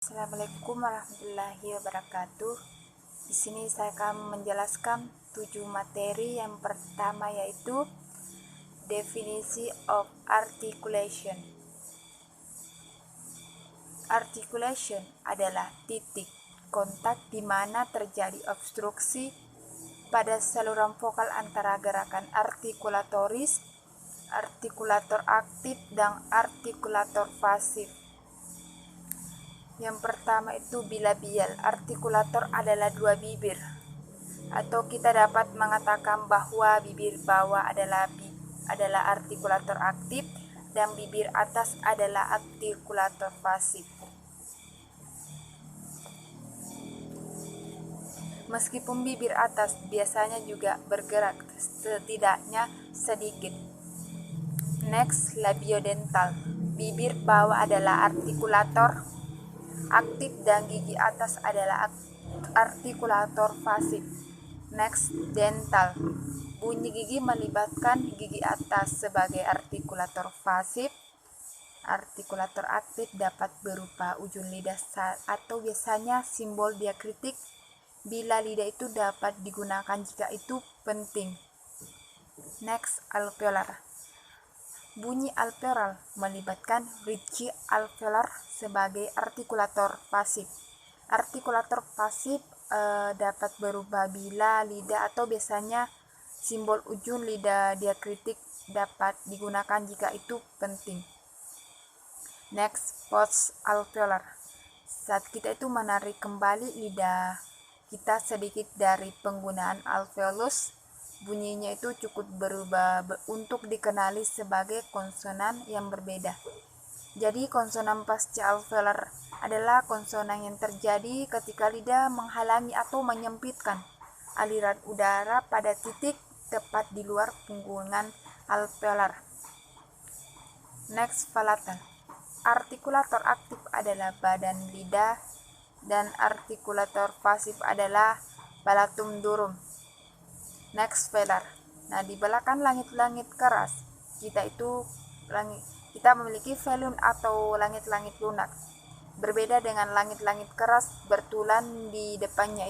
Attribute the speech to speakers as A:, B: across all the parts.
A: Assalamualaikum warahmatullahi wabarakatuh. Di sini saya akan menjelaskan 7 materi. Yang pertama yaitu definisi of articulation. Articulation adalah titik kontak di mana terjadi obstruksi pada saluran vokal antara gerakan artikulatoris, artikulator aktif, dan artikulator pasif. Yang pertama itu bilabial. Artikulator adalah dua bibir, atau kita dapat mengatakan bahwa bibir bawah adalah artikulator aktif dan bibir atas adalah artikulator pasif. Meskipun bibir atas biasanya juga bergerak setidaknya sedikit. Next, labiodental. Bibir bawah adalah artikulator aktif dan gigi atas adalah artikulator pasif. Next, dental. Bunyi gigi melibatkan gigi atas sebagai artikulator pasif. Artikulator aktif dapat berupa ujung lidah atau biasanya simbol diakritik bila lidah itu dapat digunakan jika itu penting. Next, alveolar. Bunyi alveolar melibatkan ridge alveolar sebagai artikulator pasif. Artikulator pasif dapat berubah bila lidah atau biasanya simbol ujung lidah diakritik dapat digunakan jika itu penting. Next, post alveolar. Saat kita itu menarik kembali lidah kita sedikit dari penggunaan alveolus, bunyinya itu cukup berubah untuk dikenali sebagai konsonan yang berbeda. Jadi konsonan pasca alveolar adalah konsonan yang terjadi ketika lidah menghalangi atau menyempitkan aliran udara pada titik tepat di luar punggungan alveolar. Next, palatal. Artikulator aktif adalah badan lidah dan artikulator pasif adalah palatum durum. Next, velar. Nah, di belakang langit-langit keras kita memiliki velum atau langit-langit lunak. Berbeda dengan langit-langit keras bertulan di depannya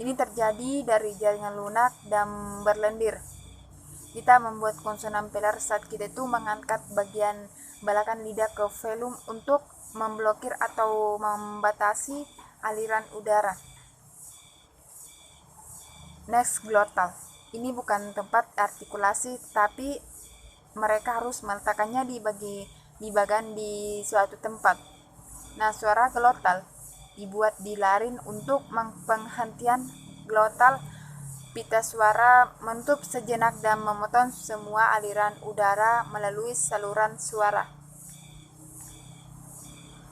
A: ini terjadi dari jaringan lunak dan berlendir. Kita membuat konsonan velar saat kita itu mengangkat bagian belakang lidah ke velum untuk memblokir atau membatasi aliran udara. Next, glottal. Ini bukan tempat artikulasi, tapi mereka harus meletakkannya di bagian di suatu tempat. Nah, suara glottal dibuat di larin untuk penghentian glottal. Pita suara menutup sejenak dan memotong semua aliran udara melalui saluran suara.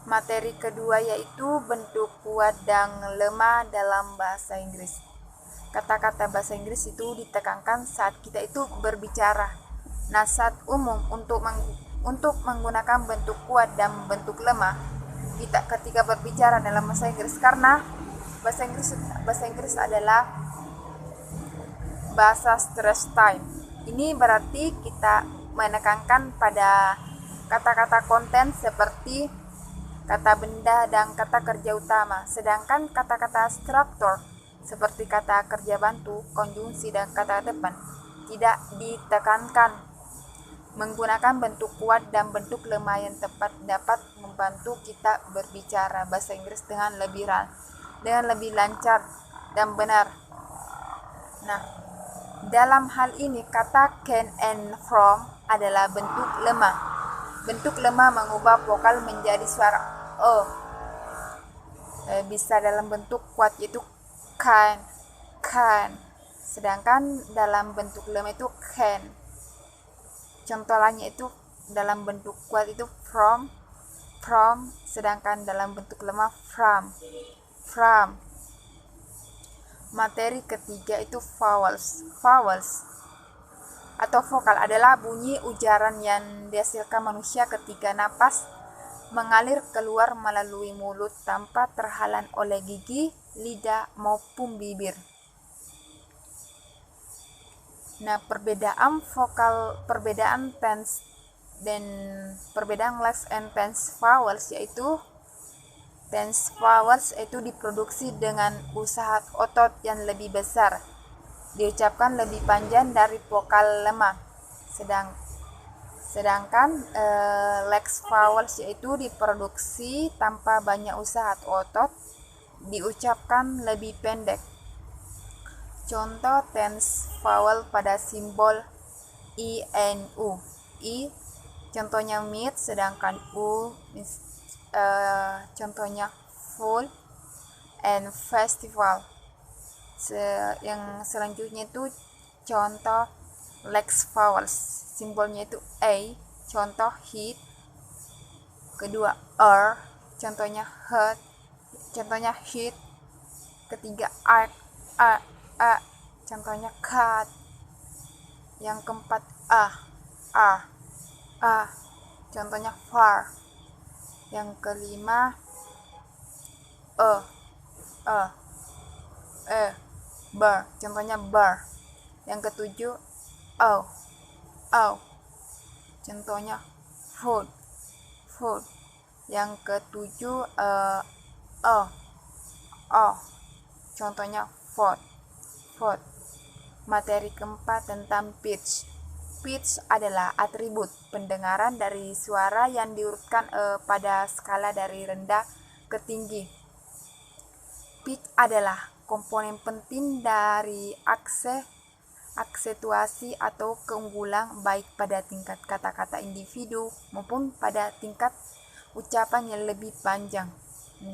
A: Materi kedua yaitu bentuk kuat dan lemah dalam bahasa Inggris. Kata-kata bahasa Inggris itu ditekankan saat kita itu berbicara. Nah, saat umum untuk menggunakan bentuk kuat dan bentuk lemah kita ketika berbicara dalam bahasa Inggris, karena bahasa Inggris adalah bahasa stress time. Ini berarti kita menekankan pada kata-kata konten seperti kata benda dan kata kerja utama, sedangkan kata-kata struktur seperti kata kerja bantu, konjungsi, dan kata depan tidak ditekankan. Menggunakan bentuk kuat dan bentuk lemah yang tepat dapat membantu kita berbicara bahasa Inggris dengan lebih lancar dan benar. Nah, dalam hal ini kata can and from adalah bentuk lemah. Bentuk lemah mengubah vokal menjadi suara o. Bisa dalam bentuk kuat yaitu can. Sedangkan dalam bentuk lemah itu can. Contoh lainnya itu dalam bentuk kuat itu from, sedangkan dalam bentuk lemah from. Materi ketiga itu vowels. Atau vokal adalah bunyi ujaran yang dihasilkan manusia ketika napas mengalir keluar melalui mulut tanpa terhalang oleh gigi, lidah, maupun bibir. Nah, perbedaan tense dan perbedaan last and tense vowels yaitu Tense vowels itu diproduksi dengan usaha otot yang lebih besar, diucapkan lebih panjang dari vokal lemah. Sedangkan lex vowels yaitu diproduksi tanpa banyak usaha otot, diucapkan lebih pendek. Contoh tense vowel pada simbol I, N, U. I contohnya meet, sedangkan U contohnya full and festival. Yang selanjutnya itu contoh lex vowels, simbolnya itu A, contoh heat. Kedua contohnya hurt, contohnya heat. Ketiga contohnya cut. Yang keempat contohnya far. Yang kelima bar, contohnya bar. Yang ketujuh contohnya food. Yang ketujuh contohnya food. Materi keempat tentang pitch. Pitch adalah atribut pendengaran dari suara yang diurutkan pada skala dari rendah ke tinggi. Pitch adalah komponen penting dari aksentuasi atau keunggulan baik pada tingkat kata-kata individu maupun pada tingkat ucapan yang lebih panjang.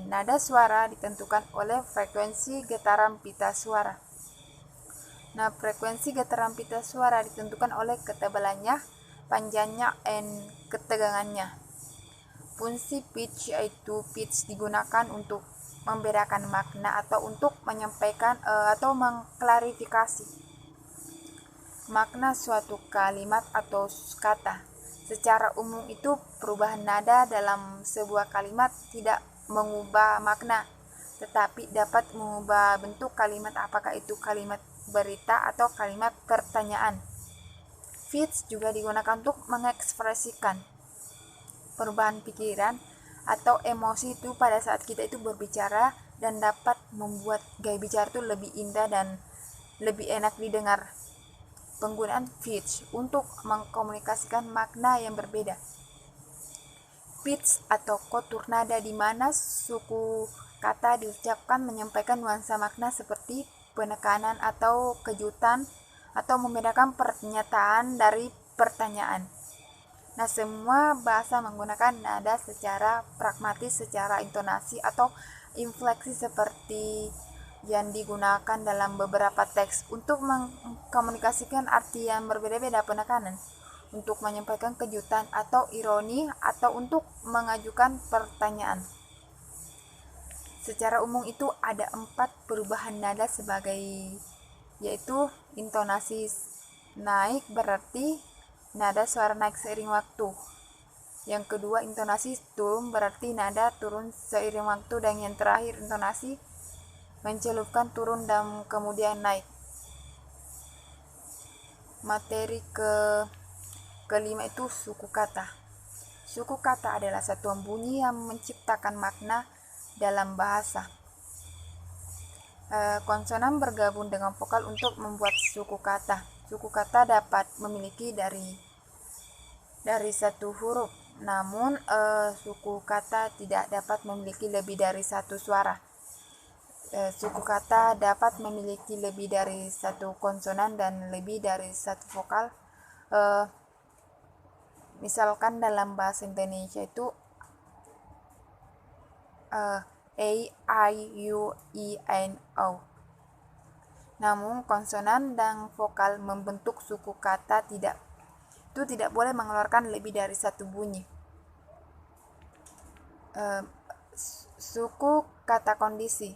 A: Nada suara ditentukan oleh frekuensi getaran pita suara. Nah, frekuensi getaran pita suara ditentukan oleh ketebalannya, panjangnya, dan ketegangannya. Fungsi pitch yaitu pitch digunakan untuk membedakan makna atau untuk menyampaikan atau mengklarifikasi makna suatu kalimat atau kata. Secara umum itu perubahan nada dalam sebuah kalimat tidak mengubah makna, tetapi dapat mengubah bentuk kalimat, apakah itu kalimat berita atau kalimat pertanyaan. Pitch juga digunakan untuk mengekspresikan perubahan pikiran atau emosi itu pada saat kita itu berbicara, dan dapat membuat gaya bicara itu lebih indah dan lebih enak didengar. Penggunaan pitch untuk mengkomunikasikan makna yang berbeda. Pitch atau kontur nada di mana suku kata diucapkan menyampaikan nuansa makna seperti penekanan atau kejutan, atau membedakan pernyataan dari pertanyaan. Nah, semua bahasa menggunakan nada secara pragmatis, secara intonasi atau infleksi seperti yang digunakan dalam beberapa teks untuk mengkomunikasikan arti yang berbeda-beda, penekanan, untuk menyampaikan kejutan atau ironi, atau untuk mengajukan pertanyaan. Secara umum itu ada 4 perubahan nada yaitu intonasi naik, berarti nada suara naik seiring waktu. Yang kedua, intonasi turun, berarti nada turun seiring waktu. Dan yang terakhir, intonasi mencelupkan, turun dan kemudian naik. Materi kelima itu suku kata. Suku kata adalah satuan bunyi yang menciptakan makna dalam bahasa. Konsonan bergabung dengan vokal untuk membuat suku kata. Suku kata dapat memiliki dari satu huruf, namun suku kata tidak dapat memiliki lebih dari satu suara. Suku kata dapat memiliki lebih dari satu konsonan dan lebih dari satu vokal. Misalkan dalam bahasa Indonesia itu A, I, U, I, N, O. Namun konsonan dan vokal membentuk suku kata tidak boleh mengeluarkan lebih dari satu bunyi. Suku kata kondisi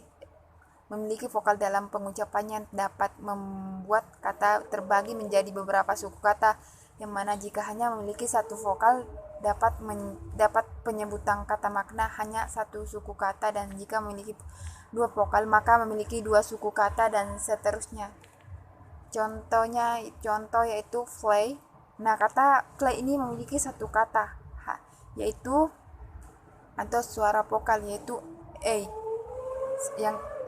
A: memiliki vokal dalam pengucapannya dapat membuat kata terbagi menjadi beberapa suku kata, yang mana jika hanya memiliki satu vokal dapat penyebutan kata makna hanya satu suku kata, dan jika memiliki 2 vokal maka memiliki 2 suku kata, dan seterusnya. Contoh yaitu play. Nah, kata play ini memiliki satu kata yaitu atau suara vokal yaitu A.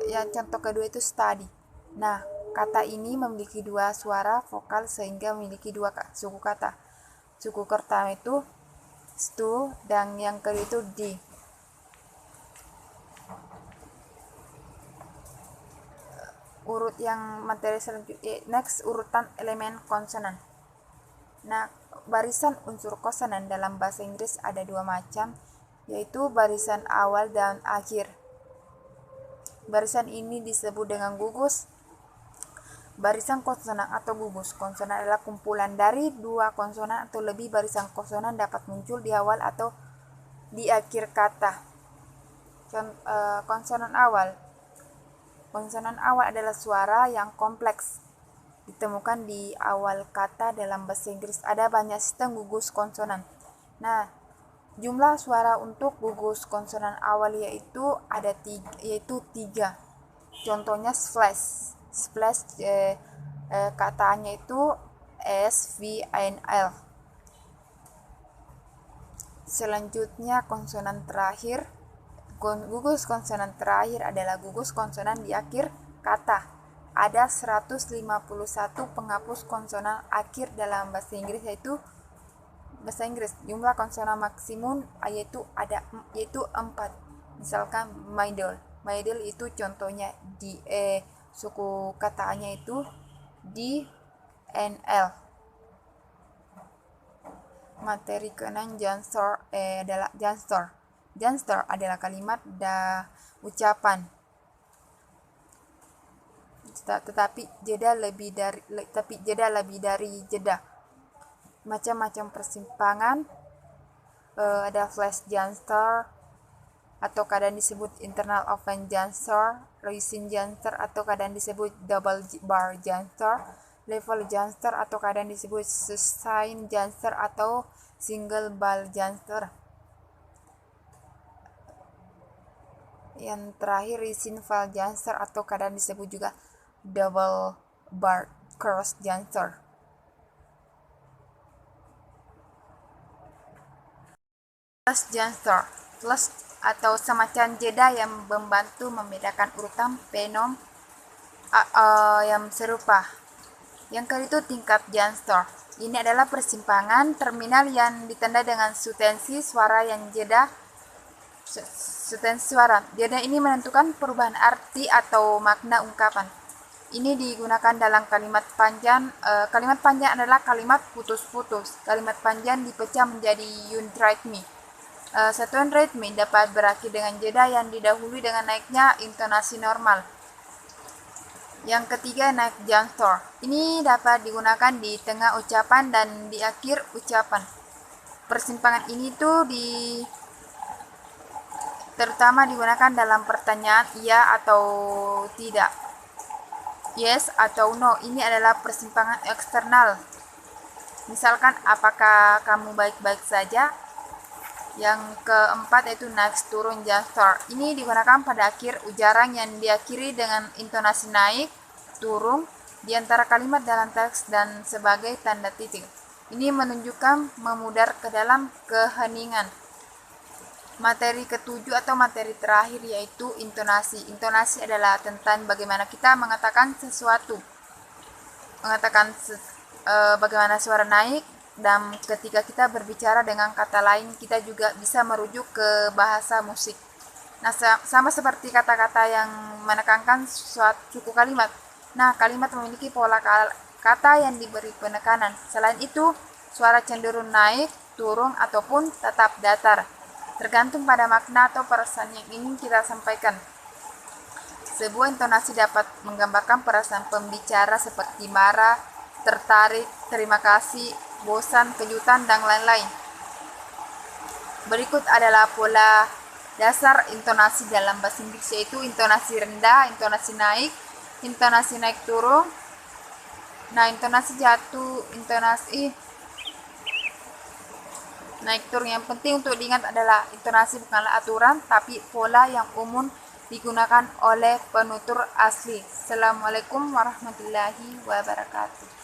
A: Yang contoh kedua itu study. Nah, kata ini memiliki dua suara vokal sehingga memiliki dua suku kata. Suku pertama itu stu dan yang kedua itu di. Urut yang materi selanjutnya, next urutan elemen konsonan. Nah, barisan unsur konsonan dalam bahasa Inggris ada dua macam, yaitu barisan awal dan akhir. Barisan ini disebut dengan gugus. Barisan konsonan atau gugus konsonan adalah kumpulan dari dua konsonan atau lebih. Barisan konsonan dapat muncul di awal atau di akhir kata. Konsonan awal. Konsonan awal adalah suara yang kompleks, ditemukan di awal kata dalam bahasa Inggris. Ada banyak sistem gugus konsonan. Nah, jumlah suara untuk gugus konsonan awal yaitu tiga. Contohnya splash. Splash katanya itu S, V, N, L. Selanjutnya konsonan terakhir. Gugus konsonan terakhir adalah gugus konsonan di akhir kata. Ada 151 penghapus konsonan akhir dalam bahasa Inggris, yaitu jumlah konsonan maksimum yaitu 4. Misalkan middle itu contohnya di suku katanya itu di N, L. Materi keenam adalah Jumpstart. Jumpstart adalah kalimat ucapan, tetapi jeda lebih dari jeda. Macam-macam persimpangan, ada flash jumpstart atau kadang disebut internal open jumpstart, rising jumpstart atau kadang disebut double bar jumpstart, level jumpstart atau kadang disebut sustain jumpstart atau single bar jumpstart. Yang terakhir rising file jumpstart atau kadang disebut juga double bar cross jumpstart. Plus jumpstart. Plus atau semacam jeda yang membantu membedakan urutan penom yang serupa. Yang kedua itu tingkat jumpstart. Ini adalah persimpangan terminal yang ditandai dengan sutensi suara yang jeda. Sutensi suara. Jeda ini menentukan perubahan arti atau makna ungkapan. Ini digunakan dalam kalimat panjang. Kalimat panjang adalah kalimat putus-putus. Kalimat panjang dipecah menjadi unit ritme. Satuan ritme dapat berakhir dengan jeda yang didahului dengan naiknya intonasi normal. Yang ketiga, naik jumpstart. Ini dapat digunakan di tengah ucapan dan di akhir ucapan. Persimpangan ini terutama digunakan dalam pertanyaan iya atau tidak, yes atau no. Ini adalah persimpangan eksternal. Misalkan, apakah kamu baik-baik saja? Yang keempat yaitu next turun jumpstart. Ini digunakan pada akhir ujaran yang diakhiri dengan intonasi naik, turun di antara kalimat dalam teks dan sebagai tanda titik. Ini menunjukkan memudar ke dalam keheningan. Materi ketujuh atau materi terakhir yaitu intonasi. Intonasi adalah tentang bagaimana kita mengatakan sesuatu. Bagaimana suara naik, dan ketika kita berbicara dengan kata lain, kita juga bisa merujuk ke bahasa musik. Nah, sama seperti kata-kata yang menekankan suatu suku kalimat. Nah, kalimat memiliki pola kata yang diberi penekanan. Selain itu, suara cenderung naik, turun, ataupun tetap datar, tergantung pada makna atau perasaan yang ingin kita sampaikan. Sebuah intonasi dapat menggambarkan perasaan pembicara seperti marah, tertarik, terima kasih, bosan, kejutan, dan lain-lain. Berikut adalah pola dasar intonasi dalam bahasa Inggris, yaitu intonasi rendah, intonasi naik turun. Nah, intonasi jatuh, intonasi naik turun. Yang penting untuk diingat adalah intonasi bukanlah aturan, tapi pola yang umum digunakan oleh penutur asli. Assalamualaikum warahmatullahi wabarakatuh.